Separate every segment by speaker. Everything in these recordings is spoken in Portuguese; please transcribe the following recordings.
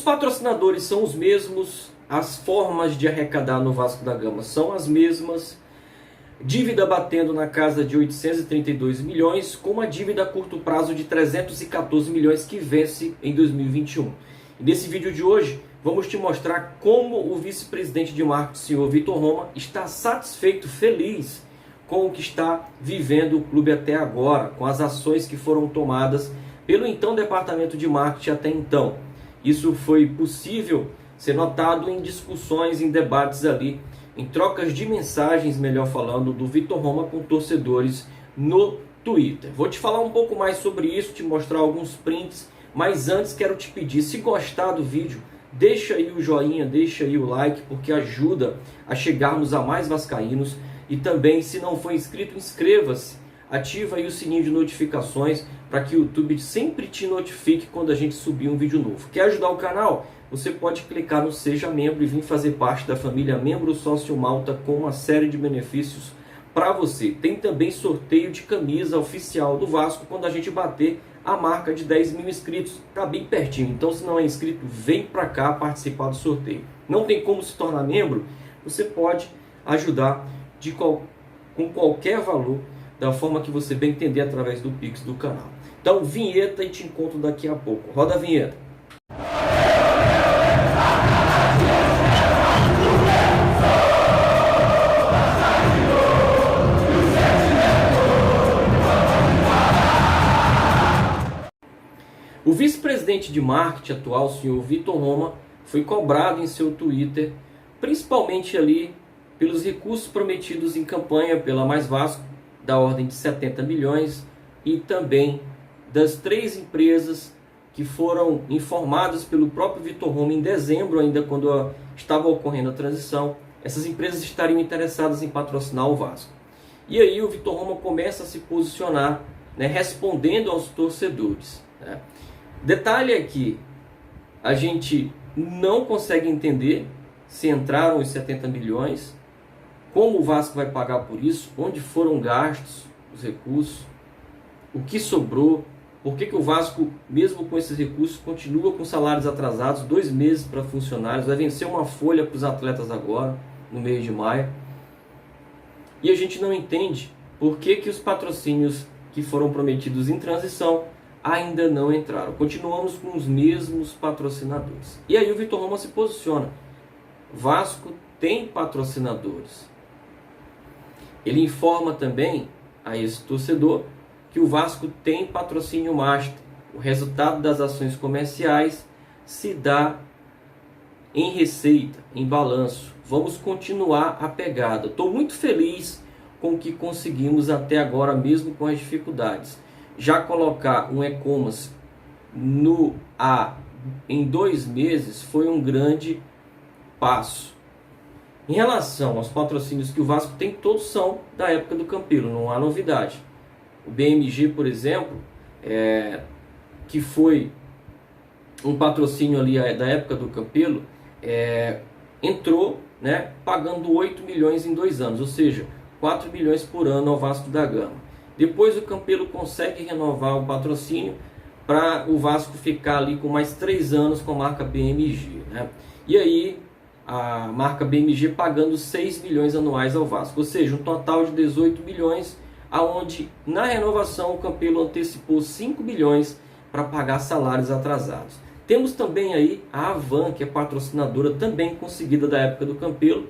Speaker 1: patrocinadores são os mesmos, as formas de arrecadar no Vasco da Gama são as mesmas, dívida batendo na casa de 832 milhões, com uma dívida a curto prazo de 314 milhões que vence em 2021. E nesse vídeo de hoje, vamos te mostrar como o vice-presidente de marketing, o senhor Vitor Roma, está satisfeito, feliz com o que está vivendo o clube até agora, com as ações que foram tomadas pelo então departamento de marketing até então. Isso foi possível ser notado em discussões, em debates ali, em trocas de mensagens, melhor falando, do Vitor Roma com torcedores no Twitter. Vou te falar um pouco mais sobre isso, te mostrar alguns prints, mas antes quero te pedir, se gostar do vídeo, deixa aí o joinha, deixa aí o like, porque ajuda a chegarmos a mais vascaínos. E também, se não for inscrito, inscreva-se, ativa aí o sininho de notificações para que o YouTube sempre te notifique quando a gente subir um vídeo novo. Quer ajudar o canal? Você pode clicar no Seja Membro e vir fazer parte da família Membro Sócio Malta com uma série de benefícios para você. Tem também sorteio de camisa oficial do Vasco quando a gente bater a marca de 10 mil inscritos. Está bem pertinho, então se não é inscrito, vem para cá participar do sorteio. Não tem como se tornar membro? Você pode ajudar com qualquer valor, da forma que você bem entender através do Pix do canal. Então, vinheta e te encontro daqui a pouco. Roda a vinheta. O vice-presidente de marketing atual, o senhor Vitor Roma, foi cobrado em seu Twitter, principalmente ali pelos recursos prometidos em campanha pela Mais Vasco, da ordem de 70 milhões, e também das 3 empresas que foram informadas pelo próprio Vitor Roma em dezembro, ainda quando estava ocorrendo a transição. Essas empresas estariam interessadas em patrocinar o Vasco. E aí o Vitor Roma começa a se posicionar, respondendo aos torcedores. Detalhe é que a gente não consegue entender se entraram os 70 milhões, como o Vasco vai pagar por isso, onde foram gastos os recursos, o que sobrou, por que o Vasco, mesmo com esses recursos, continua com salários atrasados, 2 meses para funcionários, vai vencer uma folha para os atletas agora, no mês de maio. E a gente não entende por que os patrocínios que foram prometidos em transição ainda não entraram. Continuamos com os mesmos patrocinadores. E aí o Vitor Roma se posiciona. Vasco tem patrocinadores. Ele informa também a esse torcedor que o Vasco tem patrocínio master. O resultado das ações comerciais se dá em receita, em balanço. Vamos continuar a pegada. Estou muito feliz com o que conseguimos até agora, mesmo com as dificuldades. Já colocar um e-commerce no ar em 2 meses foi um grande passo. Em relação aos patrocínios que o Vasco tem, todos são da época do Campelo, não há novidade. O BMG, por exemplo, que foi um patrocínio ali da época do Campelo, entrou pagando 8 milhões em 2 anos, ou seja, 4 milhões por ano ao Vasco da Gama. Depois o Campelo consegue renovar o patrocínio para o Vasco ficar ali com mais 3 anos com a marca BMG. E aí a marca BMG pagando 6 milhões anuais ao Vasco, ou seja, um total de 18 milhões, aonde na renovação o Campelo antecipou 5 milhões para pagar salários atrasados. Temos também aí a Avan, que é patrocinadora também conseguida da época do Campelo,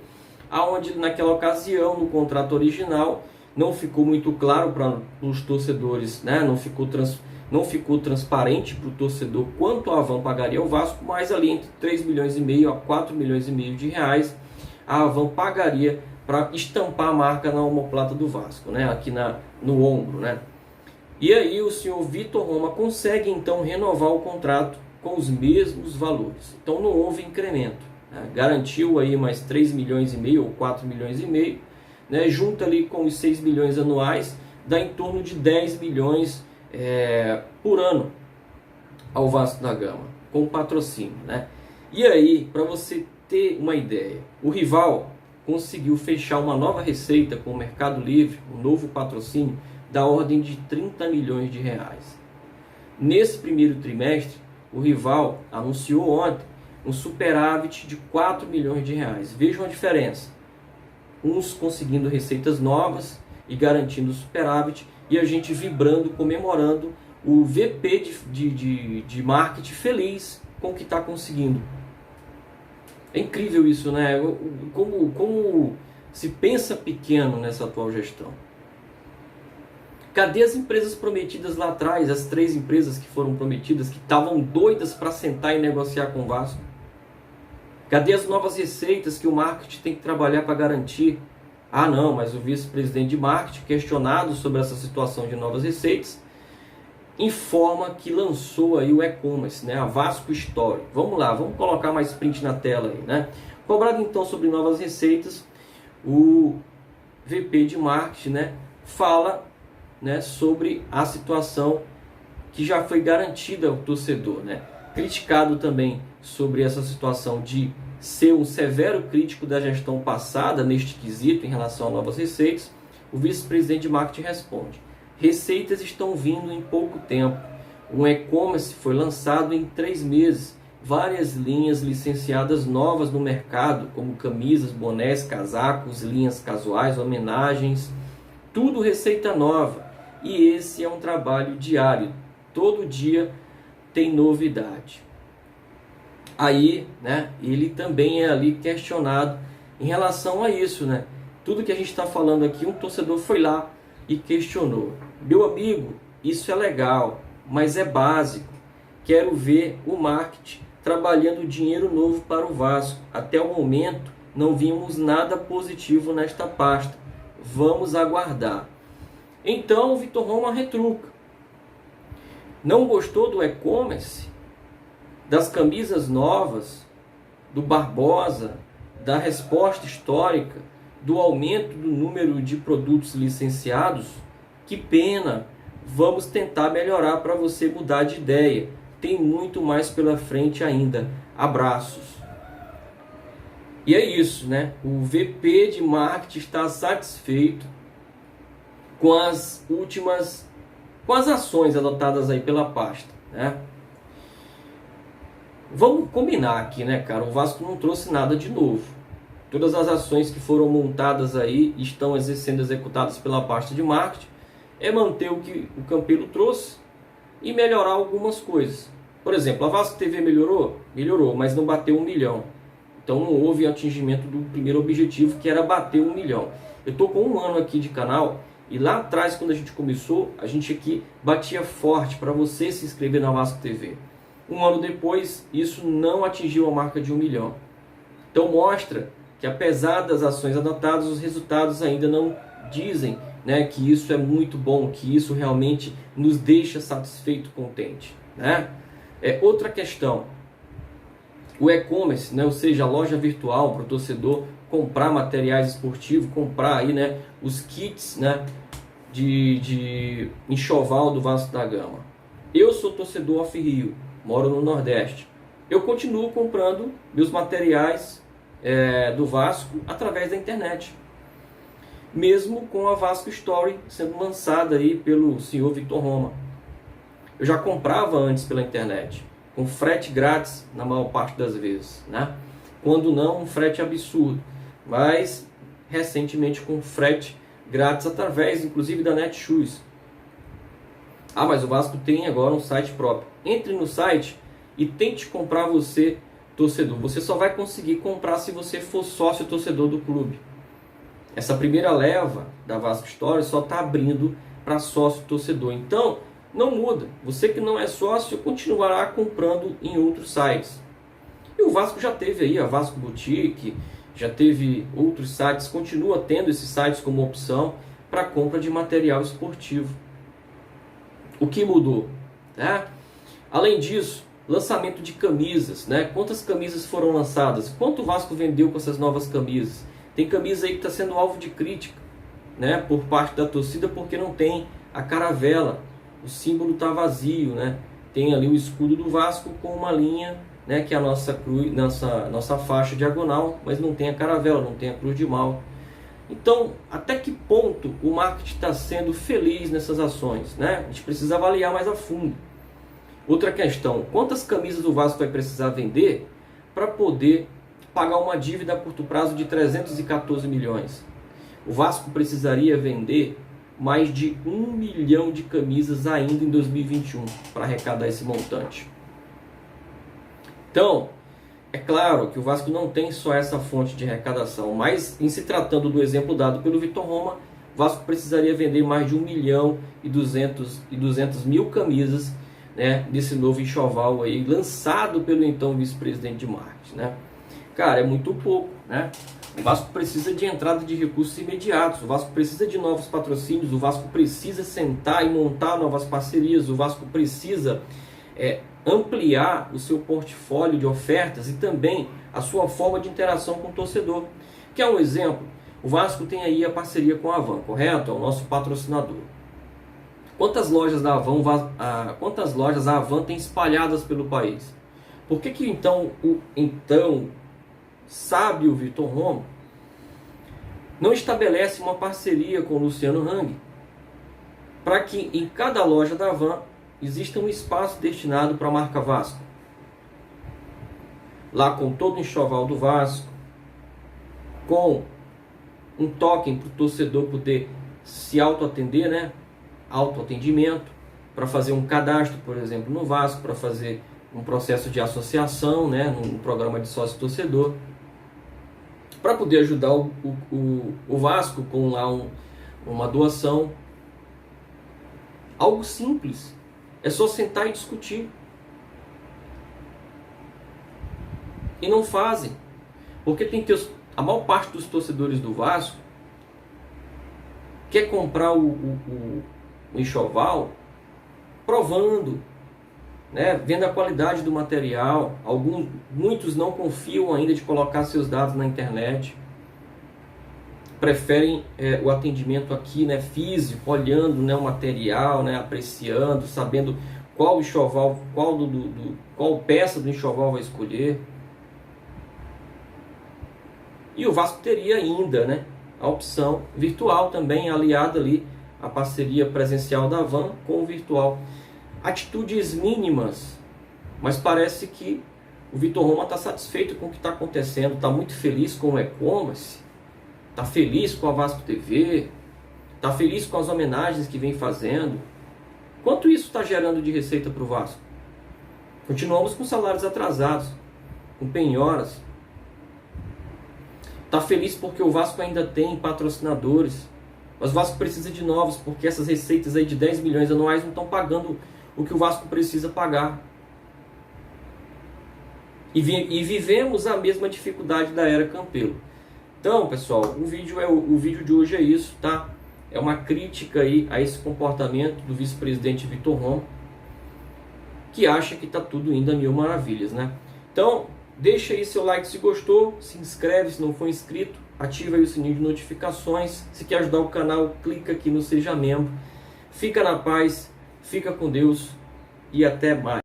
Speaker 1: aonde naquela ocasião no contrato original não ficou muito claro para os torcedores, não ficou transparente para o torcedor quanto a Avan pagaria ao Vasco, mas ali entre 3 milhões e meio a 4 milhões e meio de reais, a Avan pagaria para estampar a marca na omoplata do Vasco, aqui no ombro. E aí o senhor Vitor Roma consegue então renovar o contrato com os mesmos valores. Então não houve incremento. Garantiu aí mais 3 milhões e meio ou 4 milhões e meio, junto ali com os 6 milhões anuais, dá em torno de 10 milhões por ano ao Vasco da Gama, com patrocínio. E aí, para você ter uma ideia, o rival conseguiu fechar uma nova receita com o Mercado Livre, um novo patrocínio, da ordem de 30 milhões de reais. Nesse primeiro trimestre, o rival anunciou ontem um superávit de 4 milhões de reais. Vejam a diferença. Uns conseguindo receitas novas e garantindo superávit, e a gente vibrando, comemorando o VP de marketing feliz com o que está conseguindo. É incrível isso, né? Como se pensa pequeno nessa atual gestão. Cadê as empresas prometidas lá atrás? As 3 empresas que foram prometidas, que estavam doidas para sentar e negociar com o Vasco? Cadê as novas receitas que o marketing tem que trabalhar para garantir? Ah não, mas o vice-presidente de marketing, questionado sobre essa situação de novas receitas, informa que lançou aí o e-commerce, né? A Vasco Story. Vamos lá, vamos colocar mais print na tela aí, né? Cobrado então sobre novas receitas, o VP de marketing, né, fala, né, sobre a situação que já foi garantida ao torcedor, né? Criticado também sobre essa situação de ser um severo crítico da gestão passada neste quesito em relação a novas receitas, o vice-presidente de marketing responde: receitas estão vindo em pouco tempo. O e-commerce foi lançado em 3 meses. Várias linhas licenciadas novas no mercado, como camisas, bonés, casacos, linhas casuais, homenagens, tudo receita nova. E esse é um trabalho diário. Todo dia tem novidade. Aí, né, ele também é ali questionado em relação a isso, né? Tudo que a gente está falando aqui, um torcedor foi lá e questionou. Meu amigo, isso é legal, mas é básico. Quero ver o marketing trabalhando dinheiro novo para o Vasco. Até o momento, não vimos nada positivo nesta pasta. Vamos aguardar. Então, o Vitor Roma retruca. Não gostou do e-commerce? Das camisas novas? Do Barbosa? Da resposta histórica? Do aumento do número de produtos licenciados? Que pena! Vamos tentar melhorar para você mudar de ideia. Tem muito mais pela frente ainda. Abraços. E é isso, né? O VP de marketing está satisfeito com as ações adotadas aí pela pasta, né? Vamos combinar aqui, né, cara? O Vasco não trouxe nada de novo. Todas as ações que foram montadas aí estão sendo executadas pela pasta de marketing. É manter o que o Campelo trouxe e melhorar algumas coisas. Por exemplo, a Vasco TV melhorou? Melhorou, mas não bateu 1 milhão. Então não houve atingimento do primeiro objetivo, que era bater 1 milhão. Eu estou com 1 ano aqui de canal e lá atrás, quando a gente começou, a gente aqui batia forte para você se inscrever na Vasco TV. 1 ano depois, isso não atingiu a marca de 1 milhão. Então mostra que apesar das ações adotadas, os resultados ainda não dizem, né, que isso é muito bom, que isso realmente nos deixa satisfeito, contente, né? Outra questão, o e-commerce, né, ou seja, a loja virtual para o torcedor comprar materiais esportivos, comprar aí, né, os kits, né, de enxoval do Vasco da Gama. Eu sou torcedor off-Rio, moro no Nordeste. Eu continuo comprando meus materiais do Vasco através da internet. Mesmo com a Vasco Story sendo lançada aí pelo senhor Vitor Roma. Eu já comprava antes pela internet, com frete grátis na maior parte das vezes, né? Quando não, um frete absurdo. Mas, recentemente, com frete grátis através, inclusive, da Netshoes. Ah, mas o Vasco tem agora um site próprio. Entre no site e tente comprar você, torcedor. Você só vai conseguir comprar se você for sócio torcedor do clube. Essa primeira leva da Vasco Story só está abrindo para sócio torcedor. Então, não muda. Você que não é sócio continuará comprando em outros sites. E o Vasco já teve aí a Vasco Boutique, já teve outros sites, continua tendo esses sites como opção para compra de material esportivo. O que mudou? Né? Além disso, lançamento de camisas, né? Quantas camisas foram lançadas? Quanto o Vasco vendeu com essas novas camisas? Tem camisa aí que está sendo alvo de crítica, né, por parte da torcida, porque não tem a caravela, o símbolo está vazio, né? Tem ali o escudo do Vasco com uma linha, né, que é a nossa cruz, nossa faixa diagonal, mas não tem a caravela, não tem a cruz de mal. Então, até que ponto o marketing está sendo feliz nessas ações, né? A gente precisa avaliar mais a fundo. Outra questão, quantas camisas o Vasco vai precisar vender para poder pagar uma dívida a curto prazo de 314 milhões. O Vasco precisaria vender mais de 1 milhão de camisas ainda em 2021 para arrecadar esse montante. Então, é claro que o Vasco não tem só essa fonte de arrecadação, mas em se tratando do exemplo dado pelo Vitor Roma, o Vasco precisaria vender mais de 1 milhão e 200 mil camisas, né, desse novo enxoval aí, lançado pelo então vice-presidente de marketing, né? Cara, é muito pouco, né? O Vasco precisa de entrada de recursos imediatos, o Vasco precisa de novos patrocínios, o Vasco precisa sentar e montar novas parcerias, o Vasco precisa ampliar o seu portfólio de ofertas e também a sua forma de interação com o torcedor. Que é um exemplo, o Vasco tem aí a parceria com a Havan, correto? É o nosso patrocinador. Quantas lojas a Havan tem espalhadas pelo país? Por que então o sábio Vitor Roma não estabelece uma parceria com o Luciano Hang para que em cada loja da Havan exista um espaço destinado para a marca Vasco? Lá com todo o enxoval do Vasco, com um token para o torcedor poder se autoatender, né? Autoatendimento, para fazer um cadastro, por exemplo, no Vasco, para fazer um processo de associação, né? Num programa de sócio-torcedor, para poder ajudar o Vasco com lá uma doação. Algo simples, é só sentar e discutir. E não fazem, porque a maior parte dos torcedores do Vasco quer comprar o enxoval provando, né, vendo a qualidade do material. Muitos não confiam ainda de colocar seus dados na internet, preferem o atendimento aqui, né, físico, olhando, né, o material, né, apreciando, sabendo qual enxoval, qual peça do enxoval vai escolher. E o Vasco teria ainda, né, a opção virtual também, aliada ali à parceria presencial da Havan com o virtual. Atitudes mínimas, mas parece que o Vitor Roma está satisfeito com o que está acontecendo, está muito feliz com o e-commerce, está feliz com a Vasco TV, está feliz com as homenagens que vem fazendo. Quanto isso está gerando de receita para o Vasco? Continuamos com salários atrasados, com penhoras. Está feliz porque o Vasco ainda tem patrocinadores, mas o Vasco precisa de novos, porque essas receitas aí de 10 milhões anuais não estão pagando o que o Vasco precisa pagar. E vivemos a mesma dificuldade da era Campelo. Então, pessoal, o vídeo de hoje é isso, tá? É uma crítica aí a esse comportamento do vice-presidente Vitor Roma, que acha que está tudo indo a mil maravilhas, né? Então, deixa aí seu like se gostou, se inscreve se não for inscrito, ativa aí o sininho de notificações. Se quer ajudar o canal, clica aqui no Seja Membro. Fica na paz, fica com Deus e até mais.